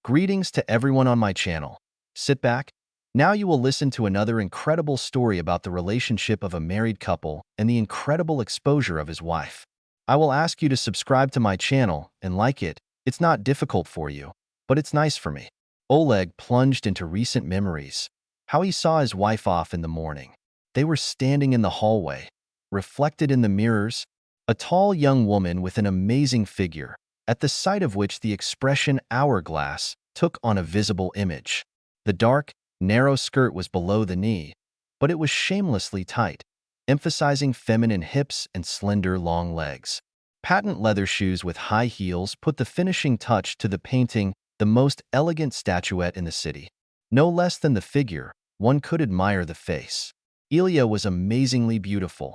Greetings to everyone on my channel. Sit back. Now you will listen to another incredible story about the relationship of a married couple and the incredible exposure of his wife. I will ask you to subscribe to my channel and like it. It's not difficult for you, but it's nice for me. Oleg plunged into recent memories. How he saw his wife off in the morning. They were standing in the hallway, reflected in the mirrors, a tall young woman with an amazing figure, at the sight of which the expression hourglass took on a visible image. The dark, narrow skirt was below the knee, but it was shamelessly tight, emphasizing feminine hips and slender, long legs. Patent leather shoes with high heels put the finishing touch to the painting, the most elegant statuette in the city. No less than the figure, one could admire the face. Ilya was amazingly beautiful.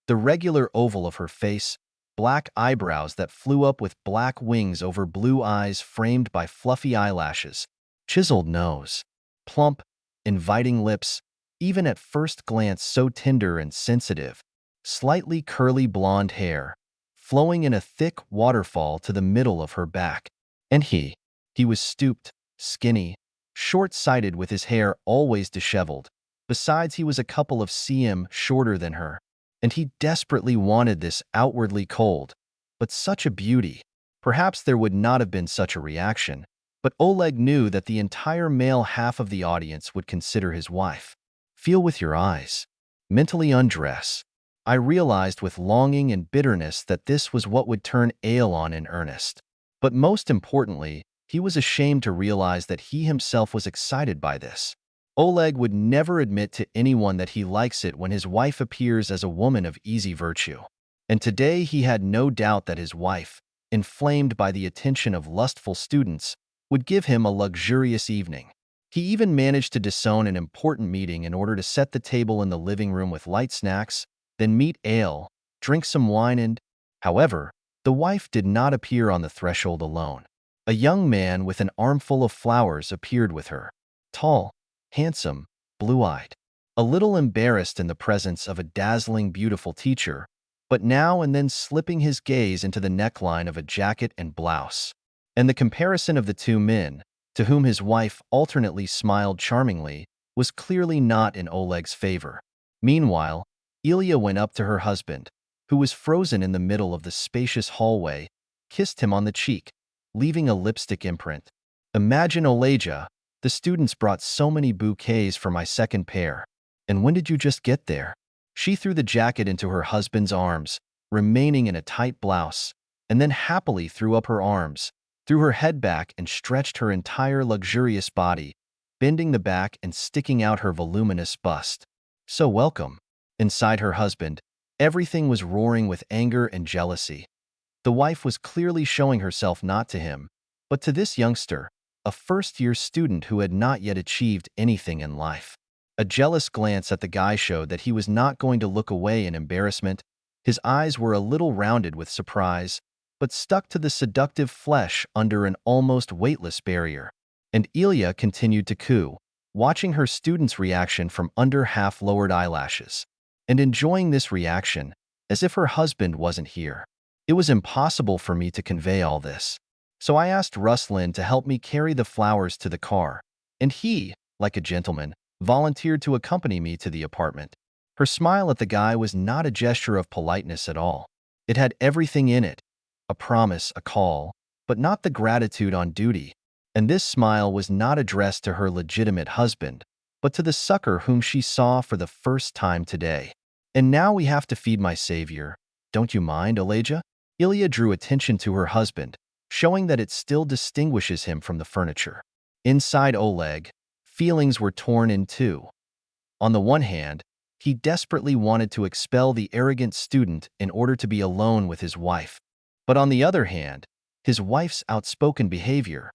The regular oval of her face, black eyebrows that flew up with black wings over blue eyes framed by fluffy eyelashes, chiseled nose, plump, inviting lips, even at first glance so tender and sensitive, slightly curly blonde hair, flowing in a thick waterfall to the middle of her back. And he was stooped, skinny, short-sighted with his hair always disheveled. Besides, he was a couple of cm shorter than her, and he desperately wanted this outwardly cold, but such a beauty. Perhaps there would not have been such a reaction, but Oleg knew that the entire male half of the audience would consider his wife. Feel with your eyes. Mentally undress. I realized with longing and bitterness that this was what would turn Ale on in earnest. But most importantly, he was ashamed to realize that he himself was excited by this. Oleg would never admit to anyone that he likes it when his wife appears as a woman of easy virtue. And today he had no doubt that his wife, inflamed by the attention of lustful students, would give him a luxurious evening. He even managed to disown an important meeting in order to set the table in the living room with light snacks, then meet Ale, drink some wine and… However, the wife did not appear on the threshold alone. A young man with an armful of flowers appeared with her. Tall, handsome, blue-eyed, a little embarrassed in the presence of a dazzling, beautiful teacher, but now and then slipping his gaze into the neckline of a jacket and blouse. And the comparison of the two men, to whom his wife alternately smiled charmingly, was clearly not in Oleg's favor. Meanwhile, Ilya went up to her husband, who was frozen in the middle of the spacious hallway, kissed him on the cheek, leaving a lipstick imprint. Imagine, Oleja, the students brought so many bouquets for my second pair. And when did you just get there? She threw the jacket into her husband's arms, remaining in a tight blouse, and then happily threw up her arms, threw her head back and stretched her entire luxurious body, bending the back and sticking out her voluminous bust. So welcome. Inside her husband, everything was roaring with anger and jealousy. The wife was clearly showing herself not to him, but to this youngster, a first-year student who had not yet achieved anything in life. A jealous glance at the guy showed that he was not going to look away in embarrassment. His eyes were a little rounded with surprise, but stuck to the seductive flesh under an almost weightless barrier. And Ilya continued to coo, watching her student's reaction from under half-lowered eyelashes, and enjoying this reaction as if her husband wasn't here. It was impossible for me to convey all this. So I asked Ruslan to help me carry the flowers to the car, and he, like a gentleman, volunteered to accompany me to the apartment. Her smile at the guy was not a gesture of politeness at all. It had everything in it, a promise, a call, but not the gratitude on duty. And this smile was not addressed to her legitimate husband, but to the sucker whom she saw for the first time today. And now we have to feed my savior. Don't you mind, Oleja? Ilya drew attention to her husband, showing that it still distinguishes him from the furniture. Inside Oleg, feelings were torn in two. On the one hand, he desperately wanted to expel the arrogant student in order to be alone with his wife. But on the other hand, his wife's outspoken behavior,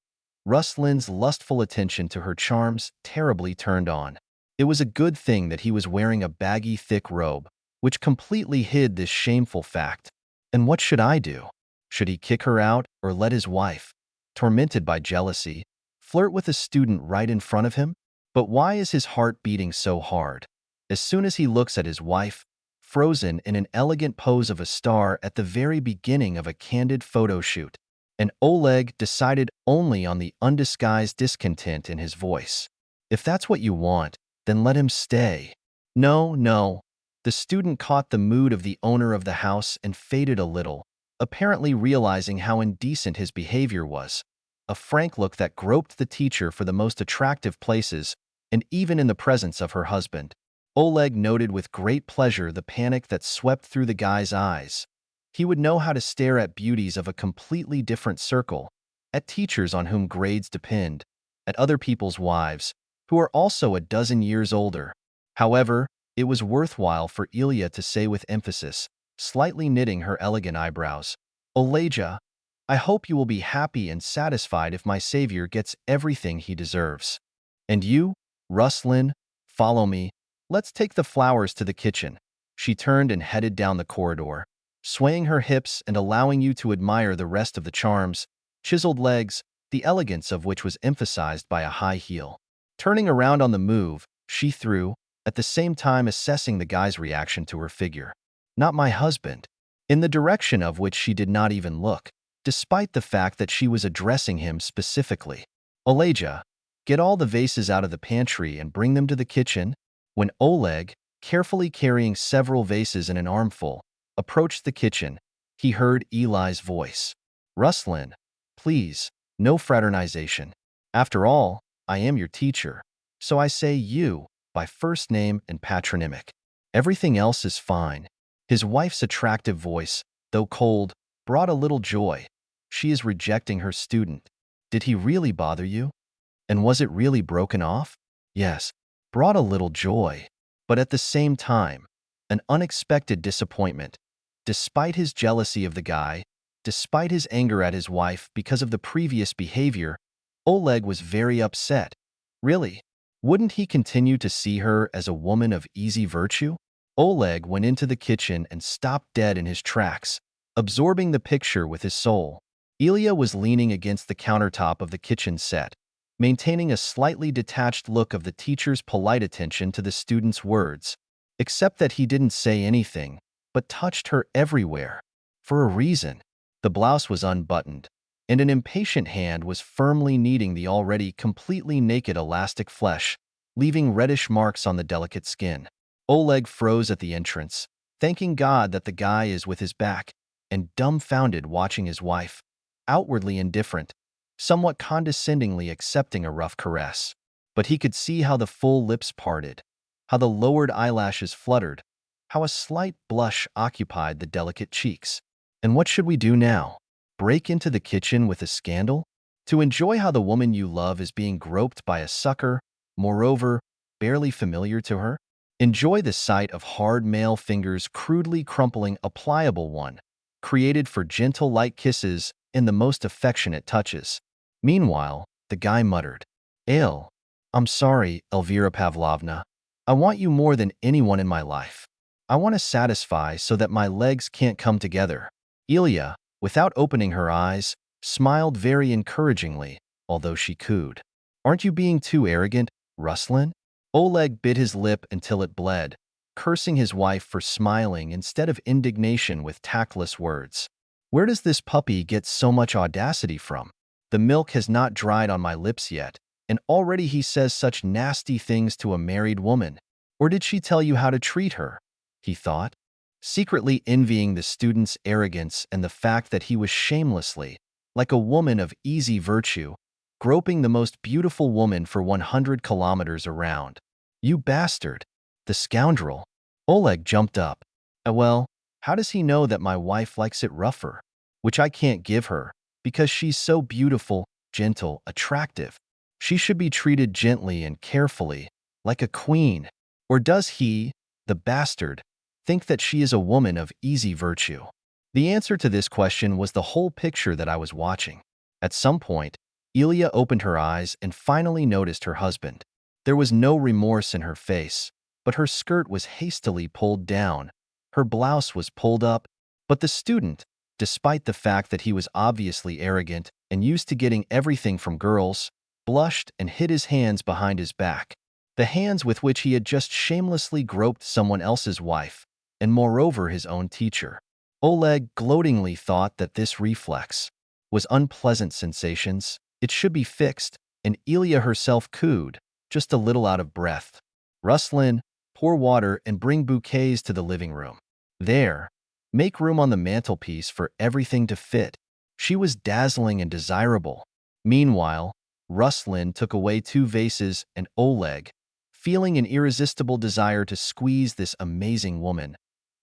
Ruslan's lustful attention to her charms, terribly turned on. It was a good thing that he was wearing a baggy, thick robe, which completely hid this shameful fact. And what should I do? Should he kick her out or let his wife, tormented by jealousy, flirt with a student right in front of him? But why is his heart beating so hard? As soon as he looks at his wife, frozen in an elegant pose of a star at the very beginning of a candid photo shoot, And Oleg decided only on the undisguised discontent in his voice. If that's what you want, then let him stay. No, no. The student caught the mood of the owner of the house and faded a little, apparently realizing how indecent his behavior was. A frank look that groped the teacher for the most attractive places, and even in the presence of her husband. Oleg noted with great pleasure the panic that swept through the guy's eyes. He would know how to stare at beauties of a completely different circle, at teachers on whom grades depend, at other people's wives, who are also a dozen years older. However, it was worthwhile for Ilya to say with emphasis, slightly knitting her elegant eyebrows, "Oleja, I hope you will be happy and satisfied if my savior gets everything he deserves. And you, Ruslan, follow me. Let's take the flowers to the kitchen." She turned and headed down the corridor, swaying her hips and allowing you to admire the rest of the charms, chiseled legs, the elegance of which was emphasized by a high heel. Turning around on the move, she threw, at the same time assessing the guy's reaction to her figure. "Not my husband," in the direction of which she did not even look, despite the fact that she was addressing him specifically. "Oleja, get all the vases out of the pantry and bring them to the kitchen." When Oleg, carefully carrying several vases in an armful, approached the kitchen, he heard Eli's voice. "Ruslan, please, no fraternization. After all, I am your teacher, so I say you by first name and patronymic. Everything else is fine." His wife's attractive voice, though cold, brought a little joy. "She is rejecting her student. Did he really bother you? And was it really broken off?" "Yes." Brought a little joy, but at the same time, an unexpected disappointment. Despite his jealousy of the guy, despite his anger at his wife because of the previous behavior, Oleg was very upset. Really? Wouldn't he continue to see her as a woman of easy virtue? Oleg went into the kitchen and stopped dead in his tracks, absorbing the picture with his soul. Ilya was leaning against the countertop of the kitchen set, maintaining a slightly detached look of the teacher's polite attention to the student's words, except that he didn't say anything, but touched her everywhere. For a reason. The blouse was unbuttoned, and an impatient hand was firmly kneading the already completely naked elastic flesh, leaving reddish marks on the delicate skin. Oleg froze at the entrance, thanking God that the guy is with his back, and dumbfounded watching his wife, outwardly indifferent, somewhat condescendingly accepting a rough caress. But he could see how the full lips parted, how the lowered eyelashes fluttered, how a slight blush occupied the delicate cheeks. And what should we do now? Break into the kitchen with a scandal? To enjoy how the woman you love is being groped by a sucker, moreover, barely familiar to her? Enjoy the sight of hard male fingers crudely crumpling a pliable one, created for gentle light kisses and the most affectionate touches. Meanwhile, the guy muttered, I'm sorry, Elvira Pavlovna. I want you more than anyone in my life. I want to satisfy so that my legs can't come together." Ilya, without opening her eyes, smiled very encouragingly, although she cooed. "Aren't you being too arrogant, Ruslan?" Oleg bit his lip until it bled, cursing his wife for smiling instead of indignation with tactless words. "Where does this puppy get so much audacity from? The milk has not dried on my lips yet, and already he says such nasty things to a married woman. Or did she tell you how to treat her?" he thought, secretly envying the student's arrogance and the fact that he was shamelessly, like a woman of easy virtue, groping the most beautiful woman for 100 kilometers around. "You bastard! The scoundrel!" Oleg jumped up. Well, how does he know that my wife likes it rougher? Which I can't give her, because she's so beautiful, gentle, attractive. She should be treated gently and carefully, like a queen. Or does he, the bastard, think that she is a woman of easy virtue? The answer to this question was the whole picture that I was watching. At some point, Ilya opened her eyes and finally noticed her husband. There was no remorse in her face, but her skirt was hastily pulled down. Her blouse was pulled up, but the student, despite the fact that he was obviously arrogant and used to getting everything from girls, blushed and hid his hands behind his back, the hands with which he had just shamelessly groped someone else's wife, and moreover his own teacher. Oleg gloatingly thought that this reflex, was unpleasant sensations. It should be fixed, and Ilya herself cooed, just a little out of breath. Ruslan, pour water and bring bouquets to the living room. There, make room on the mantelpiece for everything to fit. She was dazzling and desirable. Meanwhile, Ruslan took away 2 vases and Oleg, feeling an irresistible desire to squeeze this amazing woman,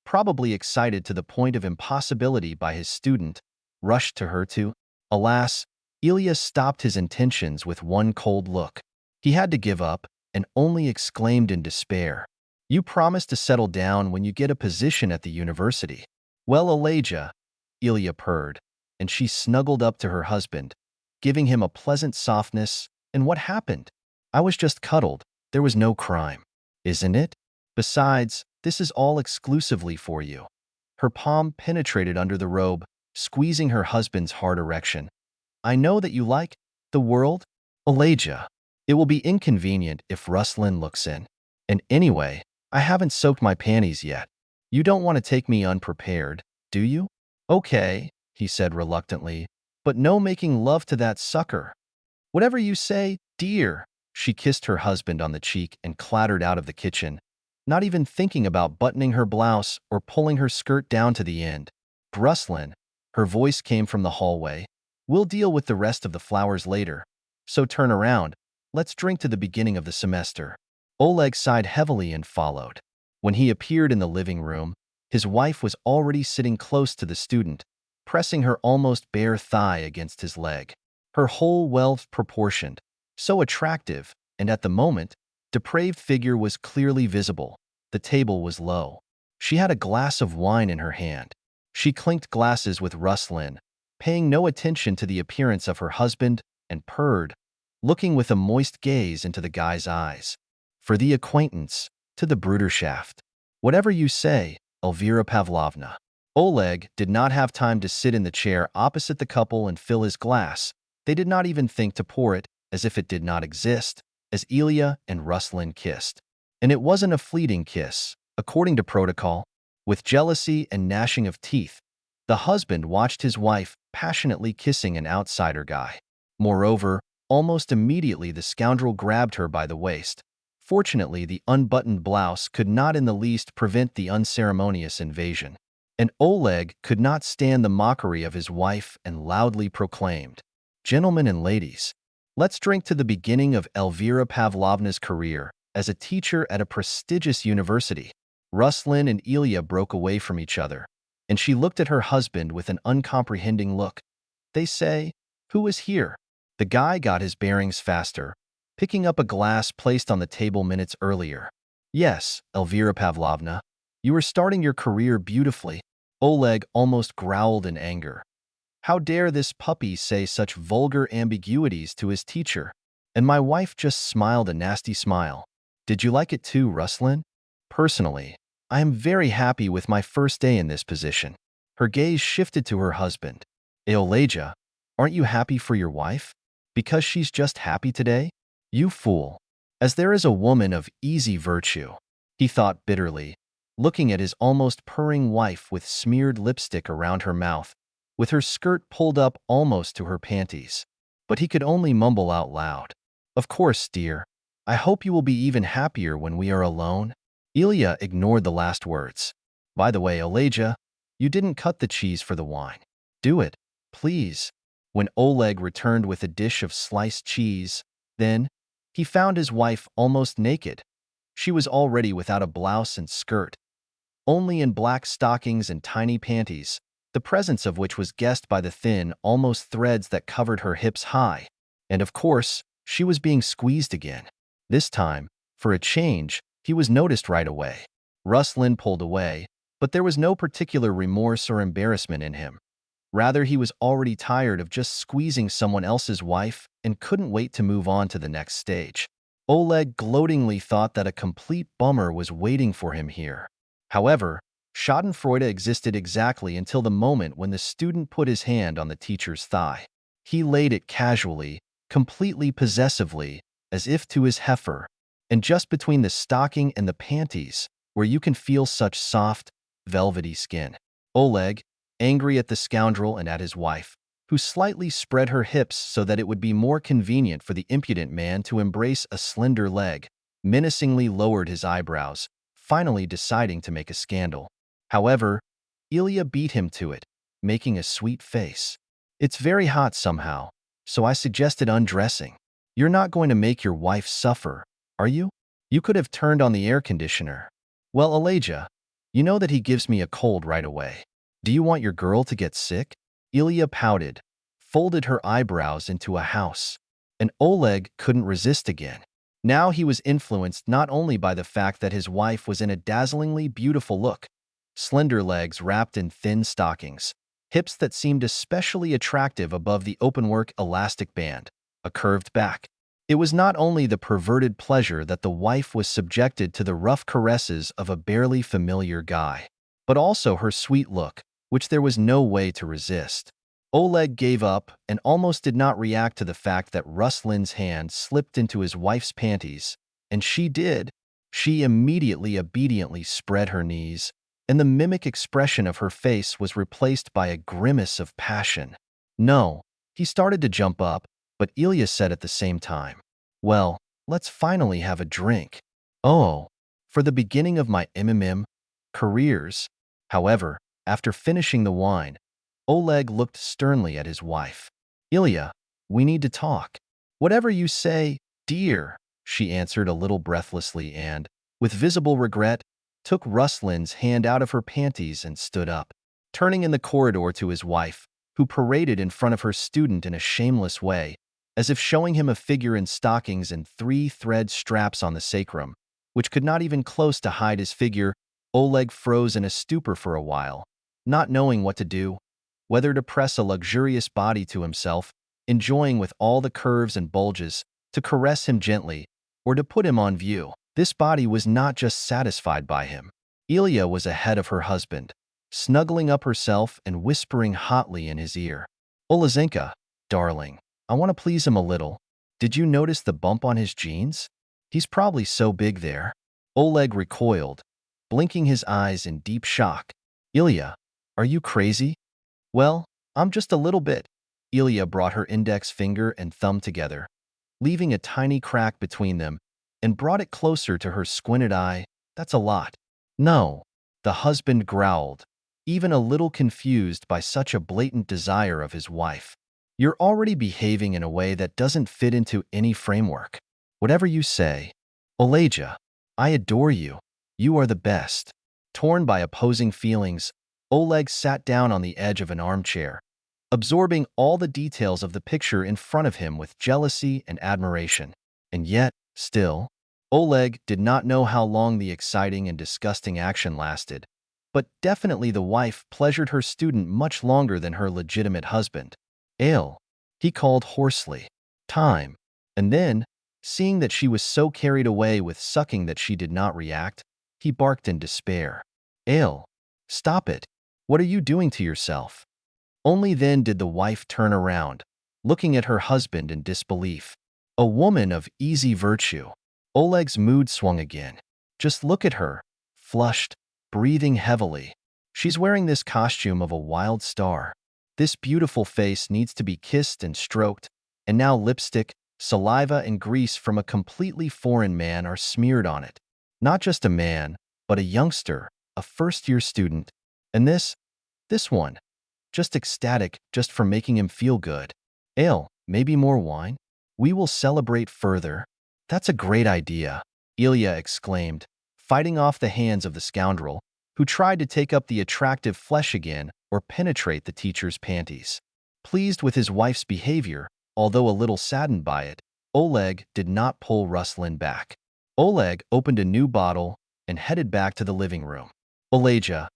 probably excited to the point of impossibility by his student, rushed to her too. Alas, Ilya stopped his intentions with one cold look. He had to give up and only exclaimed in despair, "You promised to settle down when you get a position at the university." "Well, Elijah," Ilya purred, and she snuggled up to her husband, giving him a pleasant softness. "And what happened?" "I was just cuddled. There was no crime." "Isn't it? Besides, this is all exclusively for you." Her palm penetrated under the robe, squeezing her husband's hard erection. "I know that you like the world, Elijah. It will be inconvenient if Ruslan looks in. And anyway, I haven't soaked my panties yet. You don't want to take me unprepared, do you?" "Okay," he said reluctantly, "but no making love to that sucker." "Whatever you say, dear." She kissed her husband on the cheek and clattered out of the kitchen, not even thinking about buttoning her blouse or pulling her skirt down to the end. "Ruslan," her voice came from the hallway, "we'll deal with the rest of the flowers later. So turn around. Let's drink to the beginning of the semester." Oleg sighed heavily and followed. When he appeared in the living room, his wife was already sitting close to the student, pressing her almost bare thigh against his leg. Her whole well-proportioned, so attractive, and at the moment, depraved figure was clearly visible. The table was low. She had a glass of wine in her hand. She clinked glasses with Ruslan, paying no attention to the appearance of her husband, and purred, looking with a moist gaze into the guy's eyes. "For the acquaintance, to the Bruderschaft." "Whatever you say, Elvira Pavlovna." Oleg did not have time to sit in the chair opposite the couple and fill his glass. They did not even think to pour it, as if it did not exist, as Ilya and Ruslan kissed. And it wasn't a fleeting kiss, according to protocol. With jealousy and gnashing of teeth, the husband watched his wife passionately kissing an outsider guy. Moreover, almost immediately the scoundrel grabbed her by the waist. Fortunately, the unbuttoned blouse could not in the least prevent the unceremonious invasion. And Oleg could not stand the mockery of his wife and loudly proclaimed, "Gentlemen and ladies, let's drink to the beginning of Elvira Pavlovna's career as a teacher at a prestigious university." Ruslan and Ilya broke away from each other, and she looked at her husband with an uncomprehending look. "They say, who is here?" The guy got his bearings faster, picking up a glass placed on the table minutes earlier. "Yes, Elvira Pavlovna, you are starting your career beautifully." Oleg almost growled in anger. How dare this puppy say such vulgar ambiguities to his teacher? And my wife just smiled a nasty smile. "Did you like it too, Ruslan?" "Personally, I am very happy with my first day in this position." Her gaze shifted to her husband. "Elijah, aren't you happy for your wife? Because she's just happy today? You fool. As there is a woman of easy virtue," he thought bitterly, looking at his almost purring wife with smeared lipstick around her mouth, with her skirt pulled up almost to her panties. But he could only mumble out loud, "Of course, dear. I hope you will be even happier when we are alone." Ilya ignored the last words. "By the way, Elijah, you didn't cut the cheese for the wine. Do it, please." When Oleg returned with a dish of sliced cheese, then, he found his wife almost naked. She was already without a blouse and skirt, only in black stockings and tiny panties, the presence of which was guessed by the thin, almost threads that covered her hips high. And of course, she was being squeezed again. This time, for a change, he was noticed right away. Ruslan pulled away, but there was no particular remorse or embarrassment in him. Rather, he was already tired of just squeezing someone else's wife and couldn't wait to move on to the next stage. Oleg gloatingly thought that a complete bummer was waiting for him here. However, schadenfreude existed exactly until the moment when the student put his hand on the teacher's thigh. He laid it casually, completely possessively, as if to his heifer, and just between the stocking and the panties, where you can feel such soft, velvety skin. Oleg, angry at the scoundrel and at his wife, who slightly spread her hips so that it would be more convenient for the impudent man to embrace a slender leg, menacingly lowered his eyebrows, finally deciding to make a scandal. However, Ilya beat him to it, making a sweet face. It's very hot somehow, so I suggested undressing. You're not going to make your wife suffer, are you? You could have turned on the air conditioner. Well, Elijah, you know that he gives me a cold right away. Do you want your girl to get sick? Ilya pouted, folded her eyebrows into a house, and Oleg couldn't resist again. Now he was influenced not only by the fact that his wife was in a dazzlingly beautiful look, slender legs wrapped in thin stockings, hips that seemed especially attractive above the openwork elastic band, a curved back. It was not only the perverted pleasure that the wife was subjected to the rough caresses of a barely familiar guy, but also her sweet look, which there was no way to resist. Oleg gave up and almost did not react to the fact that Ruslin's hand slipped into his wife's panties, and she did. She immediately obediently spread her knees, and the mimic expression of her face was replaced by a grimace of passion. No, he started to jump up, but Ilya said at the same time, "Well, let's finally have a drink. Oh, for the beginning of my careers." However, after finishing the wine, Oleg looked sternly at his wife. "Ilya, we need to talk." "Whatever you say, dear," she answered a little breathlessly and, with visible regret, took Ruslin's hand out of her panties and stood up, turning in the corridor to his wife, who paraded in front of her student in a shameless way, as if showing him a figure in stockings and three-thread straps on the sacrum, which could not even close to hide his figure. Oleg froze in a stupor for a while, not knowing what to do, whether to press a luxurious body to himself, enjoying with all the curves and bulges, to caress him gently, or to put him on view. This body was not just satisfied by him. Ilya was ahead of her husband, snuggling up herself and whispering hotly in his ear. "Olezenka, darling, I want to please him a little. Did you notice the bump on his jeans? He's probably so big there." Oleg recoiled, blinking his eyes in deep shock. "Ilya, are you crazy?" "Well, I'm just a little bit." Ilya brought her index finger and thumb together, leaving a tiny crack between them, and brought it closer to her squinted eye. "That's a lot." "No," the husband growled, even a little confused by such a blatant desire of his wife. "You're already behaving in a way that doesn't fit into any framework." "Whatever you say." "Elijah, I adore you. You are the best." Torn by opposing feelings, Oleg sat down on the edge of an armchair, absorbing all the details of the picture in front of him with jealousy and admiration. And yet, still, Oleg did not know how long the exciting and disgusting action lasted, but definitely the wife pleasured her student much longer than her legitimate husband. "Ale," he called hoarsely. "Time." And then, seeing that she was so carried away with sucking that she did not react, he barked in despair. "Ale, stop it. What are you doing to yourself?" Only then did the wife turn around, looking at her husband in disbelief. A woman of easy virtue. Oleg's mood swung again. Just look at her, flushed, breathing heavily. She's wearing this costume of a wild star. This beautiful face needs to be kissed and stroked, and now lipstick, saliva, and grease from a completely foreign man are smeared on it. Not just a man, but a youngster, a first-year student. And this one, just ecstatic just for making him feel good. "Ale, maybe more wine? We will celebrate further." "That's a great idea," Ilya exclaimed, fighting off the hands of the scoundrel, who tried to take up the attractive flesh again or penetrate the teacher's panties. Pleased with his wife's behavior, although a little saddened by it, Oleg did not pull Ruslin back. Oleg opened a new bottle and headed back to the living room. Elijah,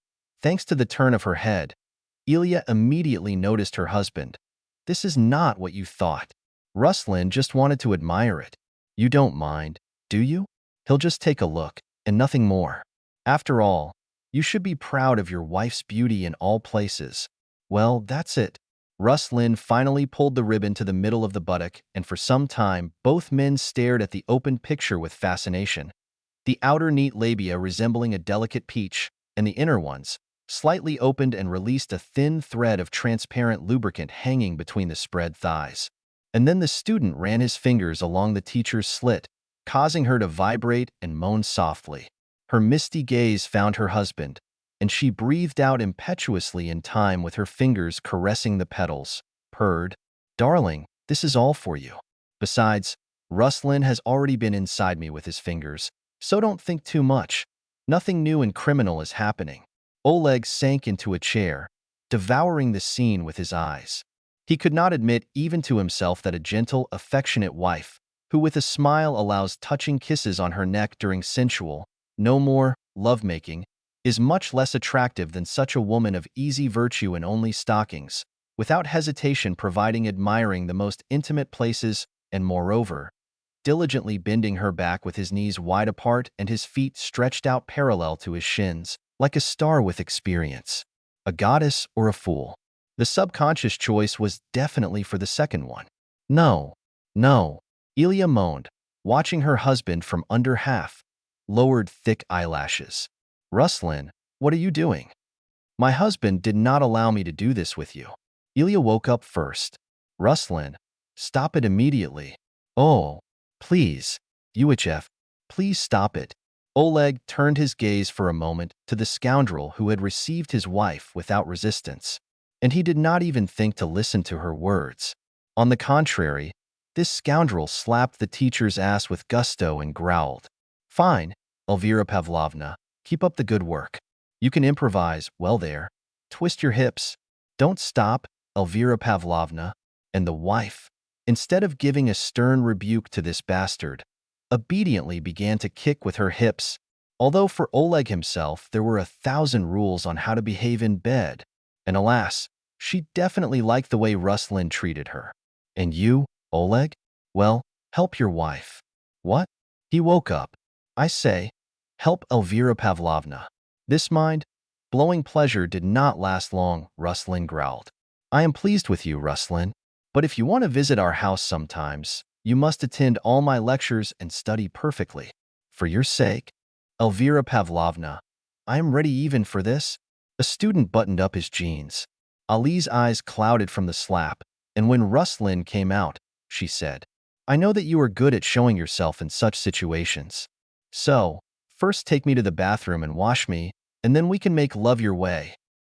thanks to the turn of her head, Ilya immediately noticed her husband. "This is not what you thought." Ruslin just wanted to admire it. "You don't mind, do you? He'll just take a look, and nothing more. After all, you should be proud of your wife's beauty in all places." "Well, that's it." Ruslin finally pulled the ribbon to the middle of the buttock, and for some time, both men stared at the open picture with fascination. The outer neat labia resembling a delicate peach, and the inner ones, slightly opened and released a thin thread of transparent lubricant hanging between the spread thighs. And then the student ran his fingers along the teacher's slit, causing her to vibrate and moan softly. Her misty gaze found her husband, and she breathed out impetuously in time with her fingers caressing the petals, purred, "Darling, this is all for you. Besides, Ruslan has already been inside me with his fingers, so don't think too much. Nothing new and criminal is happening." Oleg sank into a chair, devouring the scene with his eyes. He could not admit even to himself that a gentle, affectionate wife, who with a smile allows touching kisses on her neck during sensual, no more, lovemaking, is much less attractive than such a woman of easy virtue and only stockings, without hesitation providing admiring the most intimate places and, moreover, diligently bending her back with his knees wide apart and his feet stretched out parallel to his shins, like a star with experience. A goddess or a fool? The subconscious choice was definitely for the second one. No, no, Ilya moaned, watching her husband from under lowered thick eyelashes. "Ruslan, what are you doing? My husband did not allow me to do this with you." Ilya woke up first. "Ruslan, stop it immediately." "Oh, please, UHF, please stop it." Oleg turned his gaze for a moment to the scoundrel who had received his wife without resistance, and he did not even think to listen to her words. On the contrary, this scoundrel slapped the teacher's ass with gusto and growled, "Fine, Elvira Pavlovna, keep up the good work. You can improvise well there. Twist your hips. Don't stop, Elvira Pavlovna." And the wife, instead of giving a stern rebuke to this bastard, obediently began to kick with her hips, although for Oleg himself there were 1,000 rules on how to behave in bed. And alas, she definitely liked the way Ruslan treated her. "And you, Oleg? Well, help your wife." "What?" He woke up. "I say, help Elvira Pavlovna." This mind-blowing pleasure did not last long, Ruslan growled. "I am pleased with you, Ruslan, but if you want to visit our house sometimes, you must attend all my lectures and study perfectly. For your sake, Elvira Pavlovna, I am ready even for this." A student buttoned up his jeans. Ali's eyes clouded from the slap, and when Ruslan came out, she said, "I know that you are good at showing yourself in such situations. So, first take me to the bathroom and wash me, and then we can make love your way."